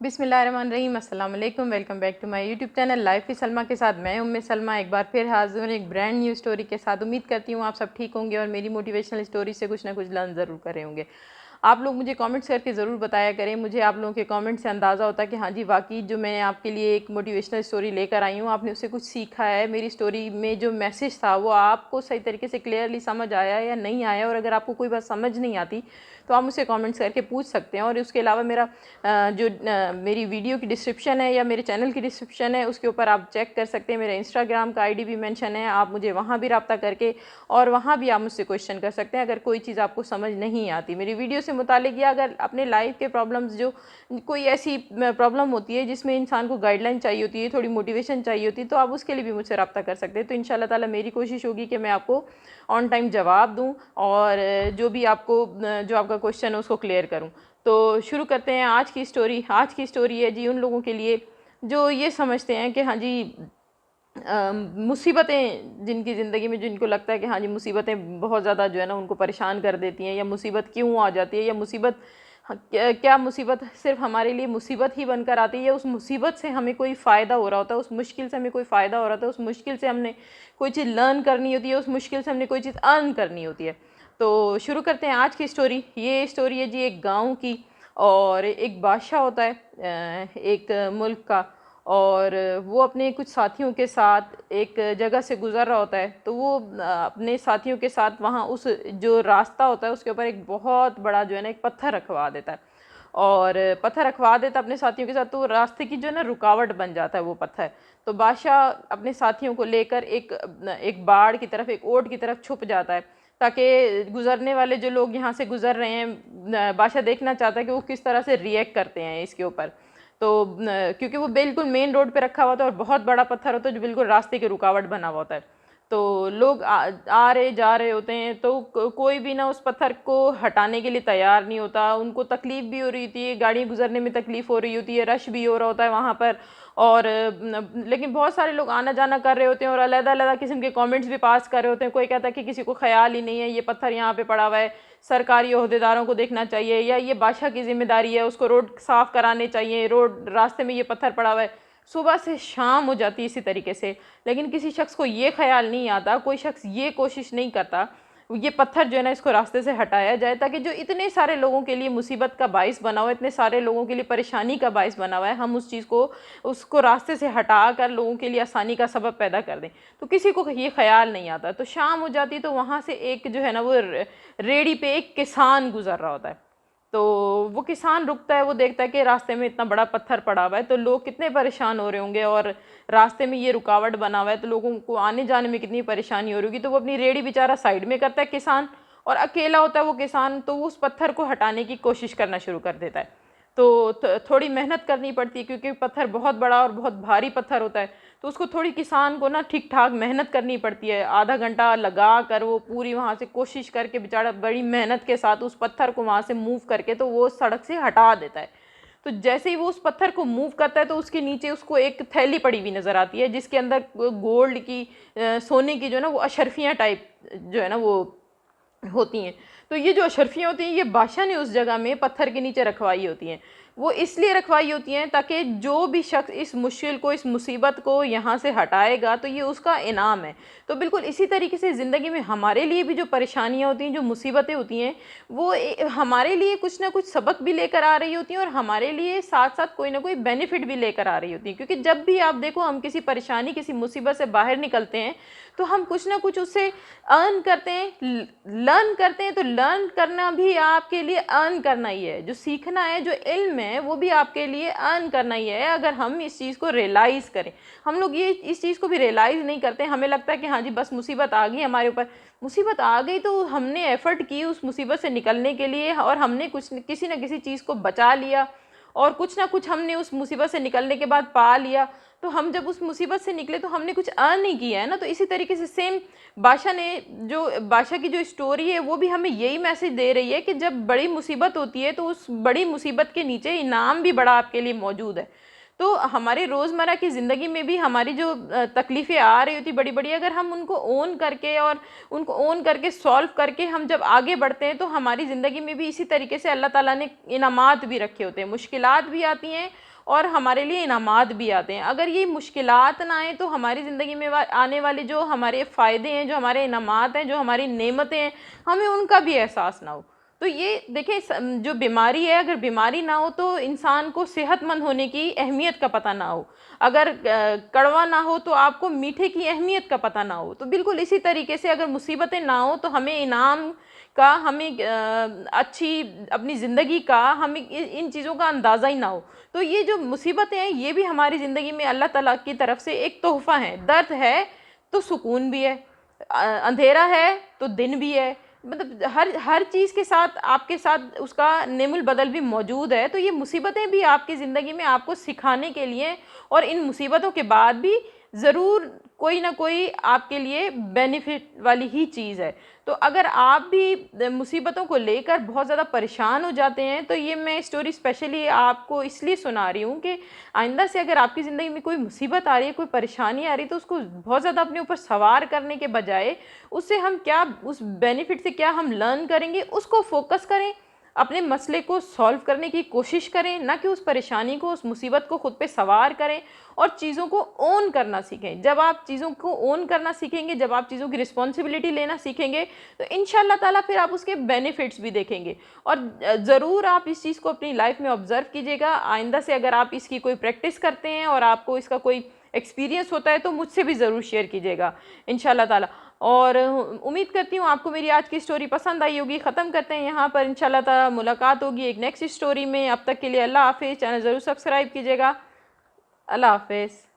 बिस्मिल्लाहिर्रहमानिर्रहीम, अस्सलाम वालेकुम। Welcome back to my YouTube channel life with Salma के साथ मैं उम्मे सलमा एक बार फिर हाजिर हूँ एक ब्रांड न्यू स्टोरी के साथ। उम्मीद करती हूँ आप सब ठीक होंगे और मेरी मोटिवेशनल स्टोरी से कुछ ना कुछ लर्न ज़रूर करे होंगे। आप लोग मुझे कमेंट्स करके ज़रूर बताया करें। मुझे आप लोगों के कमेंट से अंदाज़ा होता है कि हाँ जी, वाकई जो मैं आपके लिए एक मोटिवेशनल स्टोरी लेकर आई हूँ, आपने उससे कुछ सीखा है। मेरी स्टोरी में जो मैसेज था वो आपको सही तरीके से क्लियरली समझ आया या नहीं आया, और अगर आपको कोई बात समझ नहीं आती तो आप मुझसे कमेंट्स करके पूछ सकते हैं। और उसके अलावा मेरा मेरी वीडियो की डिस्क्रिप्शन है या मेरे चैनल की डिस्क्रिप्शन है, उसके ऊपर आप चेक कर सकते हैं। मेरा इंस्टाग्राम का आईडी भी मेंशन है, आप मुझे वहाँ भी रब्ता करके और वहाँ भी आप मुझसे क्वेश्चन कर सकते हैं अगर कोई चीज़ आपको समझ नहीं आती मेरी वीडियो से मुतालिक, या अगर अपने लाइफ के प्रॉब्लम्स जो कोई ऐसी प्रॉब्लम होती है जिसमें इंसान को गाइडलाइन चाहिए होती है, थोड़ी मोटिवेशन चाहिए होती है, तो आप उसके लिए भी मुझसे रब्ता कर सकते हैं। तो इंशाल्लाह ताला मेरी कोशिश होगी कि मैं आपको ऑन टाइम जवाब दूँ और जो भी आपको जो आपका क्वेश्चन है उसको क्लियर करूँ। तो शुरू करते हैं आज की स्टोरी। आज की स्टोरी है जी उन लोगों के लिए जो ये समझते हैं कि हाँ जी, मुसीबतें जिनकी ज़िंदगी में, जिनको लगता है कि हाँ जी मुसीबतें बहुत ज़्यादा जो है ना उनको परेशान कर देती हैं, या मुसीबत क्यों आ जाती है, या मुसीबत क्या मुसीबत सिर्फ हमारे लिए मुसीबत ही बनकर आती है, या उस मुसीबत से हमें कोई फ़ायदा हो रहा होता है, उस मुश्किल से हमें कोई फ़ायदा हो रहा होता है, उस मुश्किल से हमने कोई चीज़ लर्न करनी होती है, उस मुश्किल से हमने कोई चीज़ अर्न करनी होती है। तो शुरू करते हैं आज की स्टोरी। ये स्टोरी है जी एक गाँव की, और एक बादशाह होता है एक मुल्क का, और वो अपने कुछ साथियों के साथ एक जगह से गुज़र रहा होता है। तो वो अपने साथियों के साथ वहाँ उस जो रास्ता होता है उसके ऊपर एक बहुत बड़ा जो है ना एक पत्थर रखवा देता है, और पत्थर रखवा देता है अपने साथियों के साथ। तो रास्ते की जो है ना रुकावट बन जाता है वो पत्थर। तो बादशाह अपने साथियों को लेकर एक एक बाड़ की तरफ, एक ओट की तरफ छुप जाता है, ताकि गुज़रने वाले जो लोग यहाँ से गुज़र रहे हैं, बादशाह देखना चाहता है कि वो किस तरह से रिएक्ट करते हैं इसके ऊपर। तो क्योंकि वो बिल्कुल मेन रोड पे रखा हुआ था और बहुत बड़ा पत्थर होता है जो बिल्कुल रास्ते की रुकावट बना हुआ होता है। तो लोग आ रहे जा रहे होते हैं, तो कोई भी ना उस पत्थर को हटाने के लिए तैयार नहीं होता। उनको तकलीफ़ भी हो रही होती है, गाड़ी गुजरने में तकलीफ़ हो रही होती है, रश भी हो रहा होता है वहाँ पर। और लेकिन बहुत सारे लोग आना जाना कर रहे होते हैं और अलग-अलग किस्म के कमेंट्स भी पास कर रहे होते हैं। कोई कहता है कि किसी को ख़्याल ही नहीं है ये पत्थर यहाँ पे पड़ा हुआ है, सरकारी ओहदेदारों को देखना चाहिए, या ये बादशाह की ज़िम्मेदारी है, उसको रोड साफ़ कराने चाहिए, रोड रास्ते में ये पत्थर पड़ा हुआ है। सुबह से शाम हो जाती है इसी तरीके से, लेकिन किसी शख्स को ये ख्याल नहीं आता, कोई शख्स ये कोशिश नहीं करता ये पत्थर जो है ना इसको रास्ते से हटाया जाए, ताकि जो इतने सारे लोगों के लिए मुसीबत का बाइस बना हुआ है, इतने सारे लोगों के लिए परेशानी का बाइस बना हुआ है, हम उस चीज़ को उसको रास्ते से हटा कर लोगों के लिए आसानी का सबब पैदा कर दें। तो किसी को ये ख्याल नहीं आता। तो शाम हो जाती तो वहाँ से एक जो है ना वो रेडी पे एक किसान गुजर रहा होता है। तो वो किसान रुकता है, वो देखता है कि रास्ते में इतना बड़ा पत्थर पड़ा हुआ है, तो लोग कितने परेशान हो रहे होंगे, और रास्ते में ये रुकावट बना हुआ है तो लोगों को आने जाने में कितनी परेशानी हो रही होगी। तो वो अपनी रेडी बेचारा साइड में करता है किसान, और अकेला होता है वो किसान, तो वो उस पत्थर को हटाने की कोशिश करना शुरू कर देता है। तो थोड़ी मेहनत करनी पड़ती है क्योंकि पत्थर बहुत बड़ा और बहुत भारी पत्थर होता है। तो उसको थोड़ी किसान को ना ठीक ठाक मेहनत करनी पड़ती है, आधा घंटा लगा कर वो पूरी वहाँ से कोशिश करके बेचारा बड़ी मेहनत के साथ उस पत्थर को वहाँ से मूव करके तो वो सड़क से हटा देता है। तो जैसे ही वो उस पत्थर को मूव करता है तो उसके नीचे उसको एक थैली पड़ी हुई नज़र आती है, जिसके अंदर गोल्ड की सोने की जो है ना वो अशरफियाँ टाइप जो है ना वो होती हैं। तो ये जो अशरफियाँ होती हैं ये बादशाह ने उस जगह में पत्थर के नीचे रखवाई होती हैं। वो इसलिए रखवाई होती हैं ताकि जो भी शख्स इस मुश्किल को, इस मुसीबत को यहाँ से हटाएगा तो ये उसका इनाम है। तो बिल्कुल इसी तरीके से ज़िंदगी में हमारे लिए भी जो परेशानियाँ होती हैं, जो मुसीबतें होती हैं, वो हमारे लिए कुछ ना कुछ सबक भी लेकर आ रही होती हैं, और हमारे लिए साथ साथ कोई ना कोई बेनिफिट भी लेकर आ रही होती हैं। क्योंकि जब भी आप देखो हम किसी परेशानी, किसी मुसीबत से बाहर निकलते हैं तो हम कुछ ना कुछ उससे अर्न करते हैं, लर्न करते हैं। तो लर्न करना भी आपके लिए अर्न करना ही है, जो सीखना है, जो इल्म है, वो भी आपके लिए अर्न करना ही है, अगर हम इस चीज़ को रियलाइज़ करें। हम लोग ये इस चीज़ को भी रियलाइज़ नहीं करते। हमें लगता है कि हाँ जी बस मुसीबत आ गई हमारे ऊपर, मुसीबत आ गई तो हमने एफ़र्ट की उस मुसीबत से निकलने के लिए, और हमने किसी न किसी चीज़ को बचा लिया, और कुछ ना कुछ हमने उस मुसीबत से निकलने के बाद पा लिया। तो हम जब उस मुसीबत से निकले तो हमने कुछ अर्न ही किया है ना। तो इसी तरीके से सेम बादशाह की जो स्टोरी है वो भी हमें यही मैसेज दे रही है कि जब बड़ी मुसीबत होती है तो उस बड़ी मुसीबत के नीचे इनाम भी बड़ा आपके लिए मौजूद है। तो हमारी रोज़मर्रा की ज़िंदगी में भी हमारी जो तकलीफ़ें आ रही होती बड़ी बड़ी, अगर हम उनको उनको ओन करके सॉल्व करके हम जब आगे बढ़ते हैं तो हमारी ज़िंदगी में भी इसी तरीके से अल्लाह ताला ने इनामात भी रखे होते हैं। मुश्किलात भी आती हैं और हमारे लिए इनामात भी आते हैं। अगर ये मुश्किलात ना आए तो हमारी ज़िंदगी में आने वाले जो हमारे फ़ायदे हैं, जो हमारे इनामात हैं, जो हमारी नेमतें हैं, हमें उनका भी एहसास ना हो। तो ये देखिए जो बीमारी है, अगर बीमारी ना हो तो इंसान को सेहतमंद होने की अहमियत का पता ना हो। अगर कड़वा ना हो तो आपको मीठे की अहमियत का पता ना हो। तो बिल्कुल इसी तरीके से अगर मुसीबतें ना हो तो हमें इनाम का, हमें अच्छी अपनी ज़िंदगी का, हमें इन चीज़ों का अंदाज़ा ही ना हो। तो ये जो मुसीबतें हैं ये भी हमारी ज़िंदगी में अल्लाह ताला की तरफ से एक तोहफ़ा है। दर्द है तो सुकून भी है, अंधेरा है तो दिन भी है, मतलब हर हर चीज़ के साथ आपके साथ उसका नेमुल बदल भी मौजूद है। तो ये मुसीबतें भी आपकी ज़िंदगी में आपको सिखाने के लिए, और इन मुसीबतों के बाद भी ज़रूर कोई ना कोई आपके लिए बेनिफिट वाली ही चीज़ है। तो अगर आप भी मुसीबतों को लेकर बहुत ज़्यादा परेशान हो जाते हैं तो ये मैं स्टोरी स्पेशली आपको इसलिए सुना रही हूँ कि आइंदा से अगर आपकी ज़िंदगी में कोई मुसीबत आ रही है, कोई परेशानी आ रही है, तो उसको बहुत ज़्यादा अपने ऊपर सवार करने के बजाय उससे हम क्या, उस बेनिफिट से क्या हम लर्न करेंगे, उसको फोकस करें, अपने मसले को सॉल्व करने की कोशिश करें, ना कि उस परेशानी को, उस मुसीबत को खुद पे सवार करें, और चीज़ों को ओन करना सीखें। जब आप चीज़ों को ओन करना सीखेंगे, जब आप चीज़ों की रिस्पॉन्सिबिलिटी लेना सीखेंगे, तो इंशाल्लाह ताला फिर आप उसके बेनिफिट्स भी देखेंगे। और ज़रूर आप इस चीज़ को अपनी लाइफ में ऑब्ज़र्व कीजिएगा। आइंदा से अगर आप इसकी कोई प्रैक्टिस करते हैं और आपको इसका कोई एक्सपीरियंस होता है तो मुझसे भी ज़रूर शेयर कीजिएगा इंशाल्लाह ताला। और उम्मीद करती हूँ आपको मेरी आज की स्टोरी पसंद आई होगी। ख़त्म करते हैं यहाँ पर, इंशाल्लाह ताला मुलाकात होगी एक नेक्स्ट स्टोरी में। अब तक के लिए अल्लाह हाफ़िज़। चैनल ज़रूर सब्सक्राइब कीजिएगा। अल्लाह हाफ़िज़।